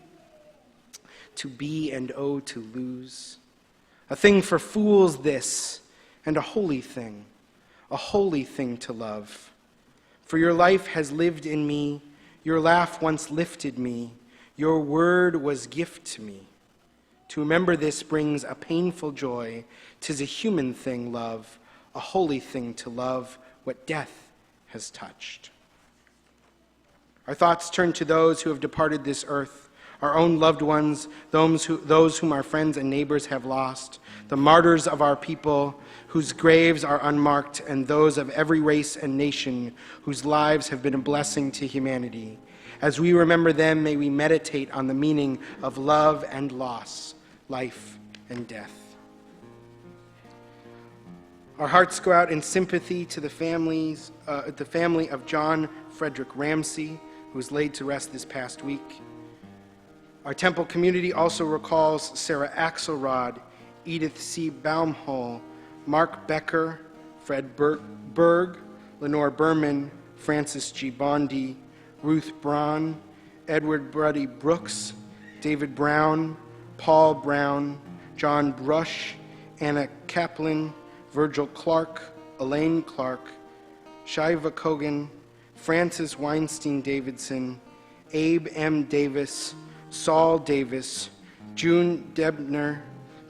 and oh, to lose. A thing for fools this, and a holy thing to love. For your life has lived in me, your laugh once lifted me, your word was gift to me. To remember this brings a painful joy. 'Tis a human thing, love, a holy thing to love what death has touched. Our thoughts turn to those who have departed this earth, our own loved ones, those whom our friends and neighbors have lost, the martyrs of our people, whose graves are unmarked, and those of every race and nation whose lives have been a blessing to humanity. As we remember them, may we meditate on the meaning of love and loss, life and death. Our hearts go out in sympathy to the family of John Frederick Ramsey, who was laid to rest this past week. Our temple community also recalls Sarah Axelrod, Edith C. Baumhol, Mark Becker, Fred Berg, Lenore Berman, Francis G. Bondi, Ruth Braun, Edward Buddy Brooks, David Brown, Paul Brown, John Brush, Anna Kaplan, Virgil Clark, Elaine Clark, Shiva Kogan, Francis Weinstein Davidson, Abe M. Davis, Saul Davis, June Debner,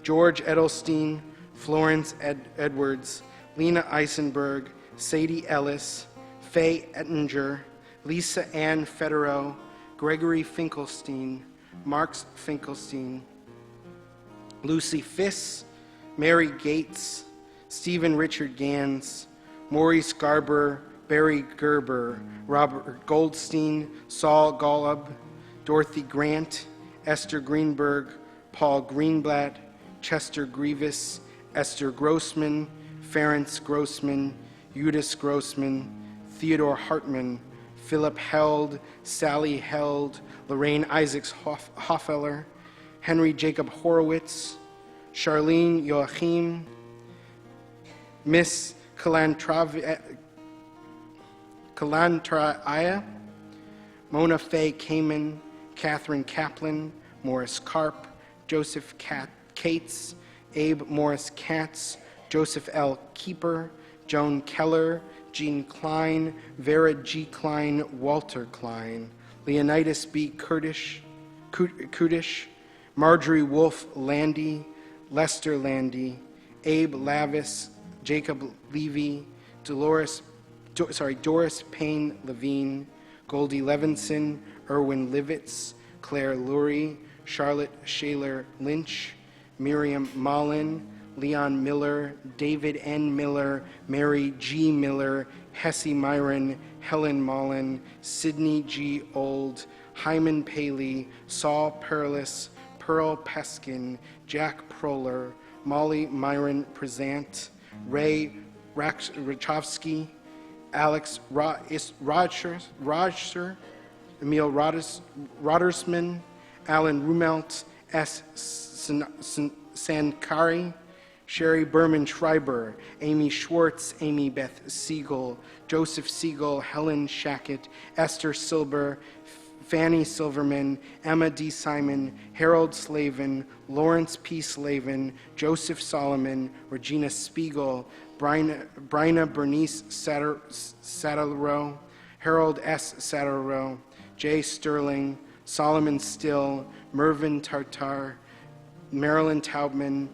George Edelstein, Florence Edwards, Lena Eisenberg, Sadie Ellis, Faye Ettinger, Lisa Ann Federow, Gregory Finkelstein, Mark Finkelstein, Lucy Fiss, Mary Gates, Stephen Richard Gans, Maurice Garber, Barry Gerber, Robert Goldstein, Saul Golub, Dorothy Grant, Esther Greenberg, Paul Greenblatt, Chester Grievous, Esther Grossman, Ferenc Grossman, Eudice Grossman, Theodore Hartman, Philip Held, Sally Held, Lorraine Isaacs Hoffeller, Henry Jacob Horowitz, Charlene Joachim, Miss Kalantraia, Mona Faye Kamen, Catherine Kaplan, Morris Karp, Joseph Cates, Abe Morris Katz, Joseph L. Keeper, Joan Keller, Jean Klein, Vera G. Klein, Walter Klein, Leonidas B. Kudish, Marjorie Wolfe Landy, Lester Landy, Abe Lavis, Jacob Levy, Doris Payne Levine, Goldie Levinson, Erwin Livitz, Claire Lurie, Charlotte Shaler Lynch, Miriam Mullen, Leon Miller, David N. Miller, Mary G. Miller, Hessie Myron, Helen Mullen, Sidney G. Old, Hyman Paley, Saul Perlis, Pearl Peskin, Jack Proler, Molly Myron Presant, Ray Rachovsky, Alex Rodger, Emil Roddersman, Alan Rumelt, S. Sankari, Sherry Berman Schreiber, Amy Schwartz, Amy Beth Siegel, Joseph Siegel, Helen Shackett, Esther Silber, Fanny Silverman, Emma D. Simon, Harold Slavin, Lawrence P. Slavin, Joseph Solomon, Regina Spiegel, Bryna Bernice Satterrow, Harold S. Satterrow, Jay Sterling, Solomon Still, Mervyn Tartar, Marilyn Taubman,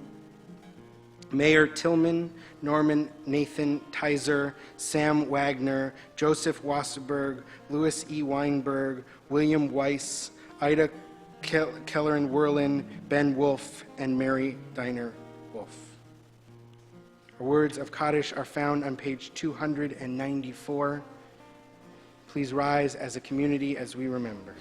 Mayor Tillman, Norman Nathan Tizer, Sam Wagner, Joseph Wasserberg, Louis E. Weinberg, William Weiss, Ida Kellerin Werlin, Ben Wolf, and Mary Diner Wolf. Our words of Kaddish are found on page 294. Please rise as a community as we remember.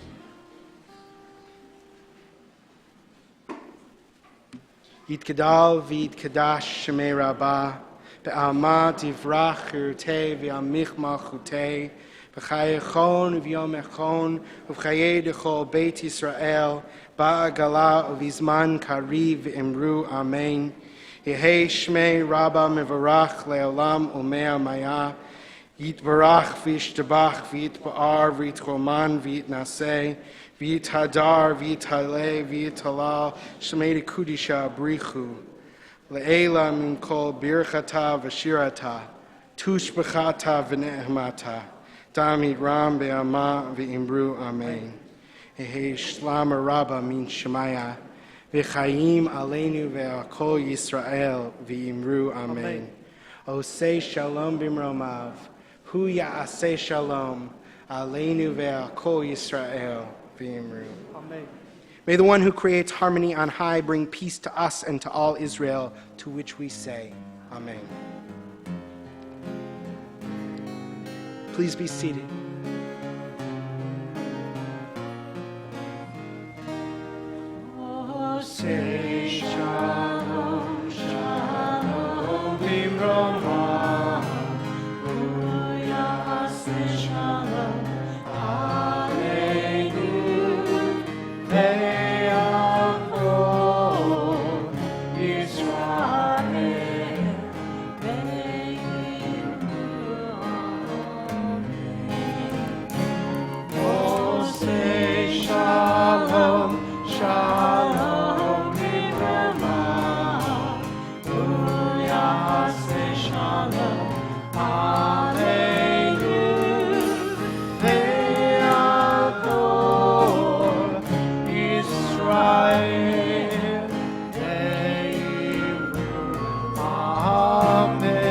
Yitkadal v'yitkadash shemei Rabbah, be'alma tivrach chirutei v'yamich malchutei, v'chaye chon v'yom echon, v'chaye dechol Beit Yisrael, ba'agala v'izman kariv v'imru amen. Yehei shmei Rabbah mevarach le'olam umea maya, yitvarach v'yishtabach v'yitba'ar v'yitroman v'yitnaseh, V'yithadar, v'yithaleh, v'yithalal, shemei kudisha brichu, le'ela min kol birchata v'shirata, tushbechata v'ne'emata, Tamid Ram Be'ama Ve'imru Amen. Ehe Shlam Rabba Min Shemaya. V'chaim Aleinu Ve'akol Yisrael Ve'imru Amen. Osei Shalom Bimromav. Hu Ya'aseh Shalom. Aleinu Ve'akol Yisrael Ve'imru. Amen. May the one who creates harmony on high bring peace to us and to all Israel, to which we say, Amen. Please be seated. Say Shalom, Shalom, Bimromav. Hu Ya'aseh Shalom. Aleinu ve'akol Yisrael ve'imru. Oh, say Shalom, Shalom, Bimromav. Hu Ya'aseh Shalom. Aleinu ve'akol Yisrael ve'imru. Amen.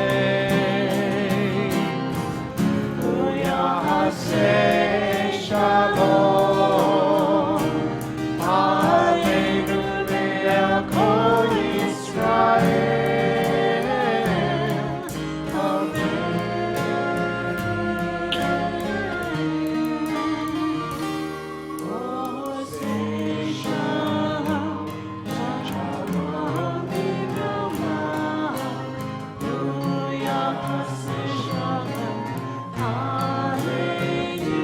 Hu Ya'aseh Shalom. Aleinu ve'akol Yisrael. Amen. Oh, say Shalom, Shalom, Bimromav. Hu Ya'aseh Shalom. Aleinu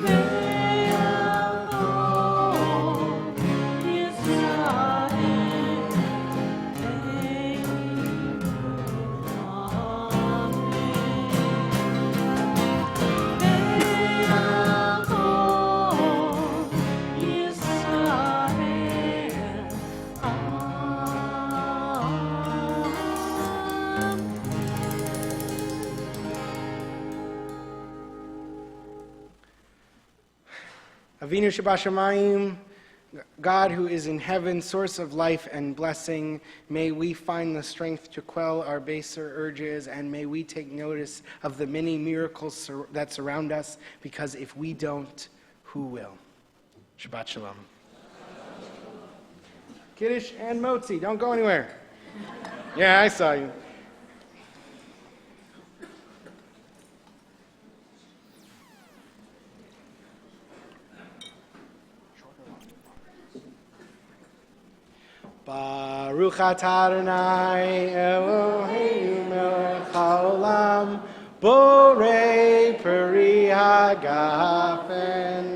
ve'akol Yisrael Avinu Shabashamayim, God who is in heaven, source of life and blessing, may we find the strength to quell our baser urges, and may we take notice of the many miracles that surround us, because if we don't, who will? Shabbat Shalom. Kiddush and Motzi, don't go anywhere. Yeah, I saw you. Baruch atah Adonai Eloheinu melech haolam borei peri hagafen.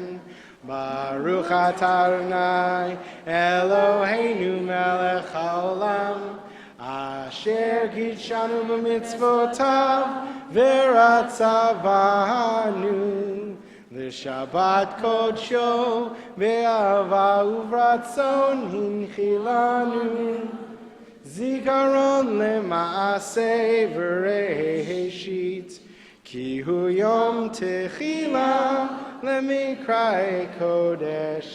Baruch atah Adonai Eloheinu melech haolam asher kidshanu b'mitzvotav v'ratzavanu l'shabbat kodsho ve'ava uvratzon hinchilanu zikaron lema'aseh v'reheshit ki hu yom techila lemikrai kodesh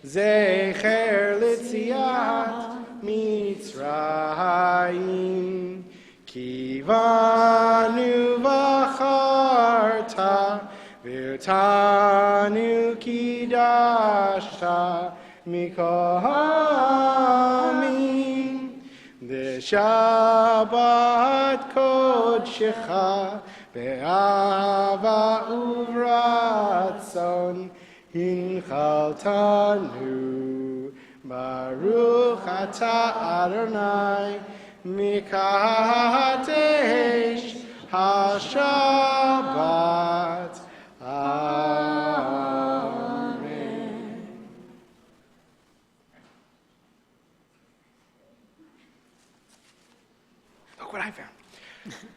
zecher litziat mitzrayim kivanu v'charta V'tanu kidashta mikohamim V'shabbat kodshecha Be'ava uvratzon hinchaltanu Baruch atah Adonai mikadesh HaShabbat. Amen. Look what I found.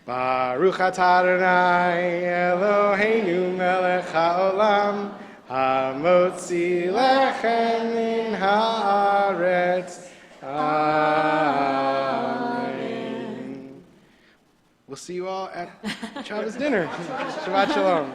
Baruch atah Adonai Eloheinu melech haolam hamotzi lechem min haaretz. Amen. We'll see you all at Shabbos dinner. Shabbat shalom.